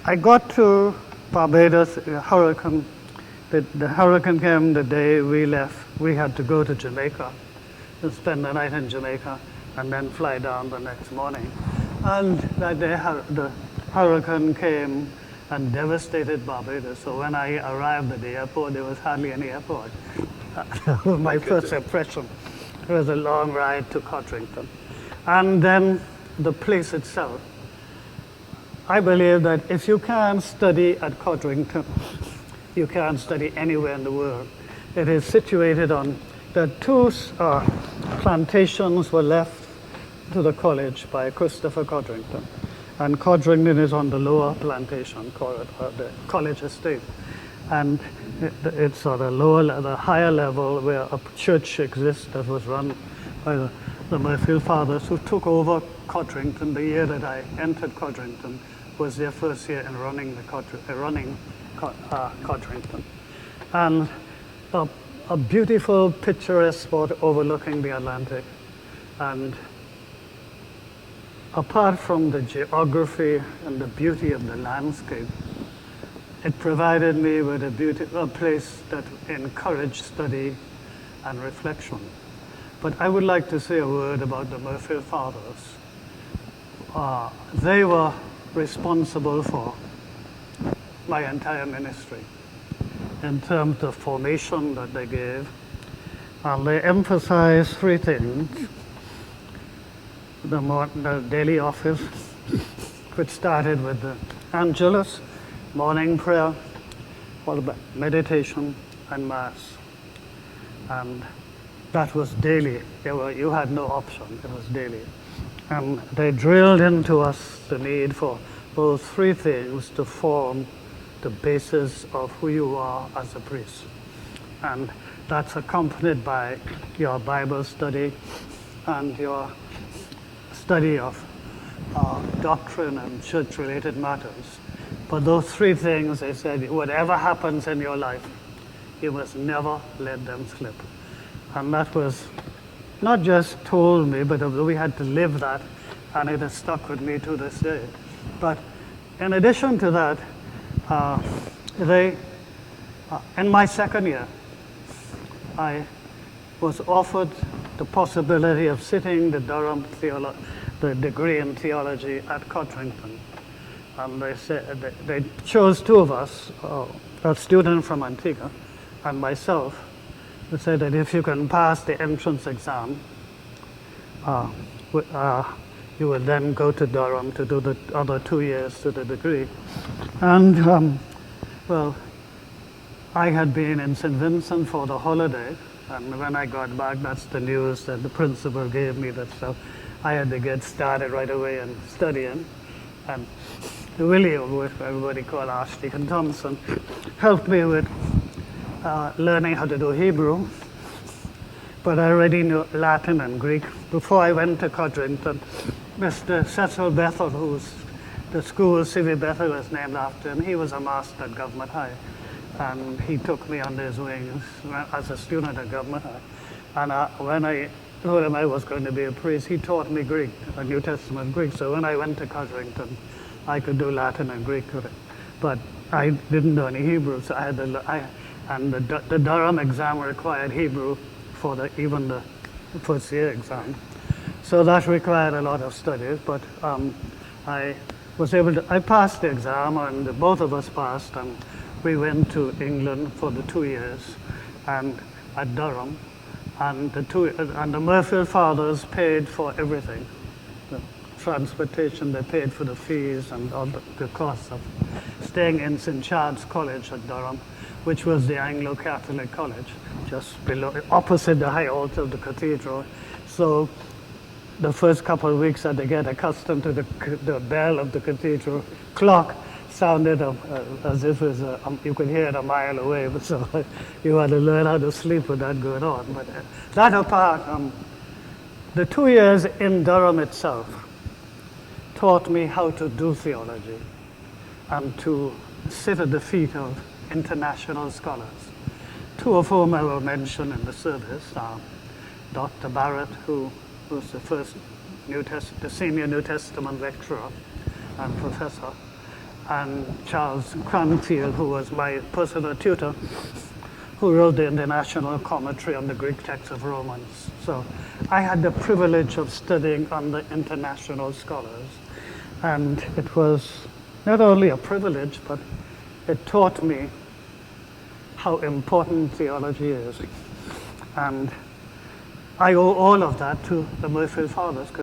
I got to Barbados, the hurricane came the day we left. We had to go to Jamaica to spend the night in Jamaica and then fly down the next morning. And that day the hurricane came and devastated Barbados. So when I arrived at the airport, there was hardly any airport. That was my first impression. It was a long ride to Codrington. And then the place itself. I believe that if you can't study at Codrington, you can't study anywhere in the world. It is situated on the two plantations were left to the college by Christopher Codrington. And Codrington is on the lower plantation, called the college estate. And it's on the higher level where a church exists that was run by the Murfield Fathers, who took over Codrington the year that I entered Codrington. Was their first year in running Codrington. And a beautiful, picturesque spot overlooking the Atlantic. And apart from the geography and the beauty of the landscape, it provided me with a place that encouraged study and reflection. But I would like to say a word about the Murfield Fathers. They were responsible for my entire ministry in terms of formation that they gave. And they emphasized three things. The daily office, which started with the Angelus, morning prayer, followed by meditation and Mass. And that was daily. You had no option. It was daily. And they drilled into us the need for those three things to form the basis of who you are as a priest. And that's accompanied by your Bible study and your study of doctrine and church-related matters. But those three things, they said, whatever happens in your life, you must never let them slip. And that was not just told me, but we had to live that, and it has stuck with me to this day. But in addition to that, in my second year, I was offered the possibility of sitting the Durham the degree in theology at Codrington. And they said they chose two of us, a student from Antigua and myself. They said that if you can pass the entrance exam, you will then go to Durham to do the other 2 years to the degree. And well, I had been in St. Vincent for the holiday, and when I got back, that's the news that the principal gave me, that so I had to get started right away in studying. And William, who everybody called Archdeacon Thompson, helped me with learning how to do Hebrew, but I already knew Latin and Greek. Before I went to Codrington, Mr. Cecil Bethel, who's the school, Civi Bethel was named after him, he was a master at Government High, and he took me under his wings as a student at Government High. And when I told him I was going to be a priest, he taught me Greek, a New Testament Greek. So when I went to Codrington, I could do Latin and Greek with it. But I didn't know any Hebrew, so I had to and the Durham exam required Hebrew for even the first year exam. So that required a lot of studies, but I passed the exam, and both of us passed, and we went to England for the 2 years and at Durham, and the Murfield Fathers paid for everything. The transportation, they paid for the fees and all the costs of staying in St. Chad's College at Durham, which was the Anglo-Catholic college, just below, opposite the high altar of the cathedral. So the first couple of weeks I had to get accustomed to the bell of the cathedral clock. Sounded as if it was you could hear it a mile away, but so you had to learn how to sleep with that going on. But that apart, the 2 years in Durham itself taught me how to do theology and to sit at the feet of international scholars, two of whom I will mention in the service. Dr. Barrett, who was the senior New Testament lecturer and professor, and Charles Cranfield, who was my personal tutor, who wrote the international commentary on the Greek text of Romans. So I had the privilege of studying under international scholars. And it was not only a privilege, but it taught me how important theology is. And I owe all of that to the Murphy Fathers.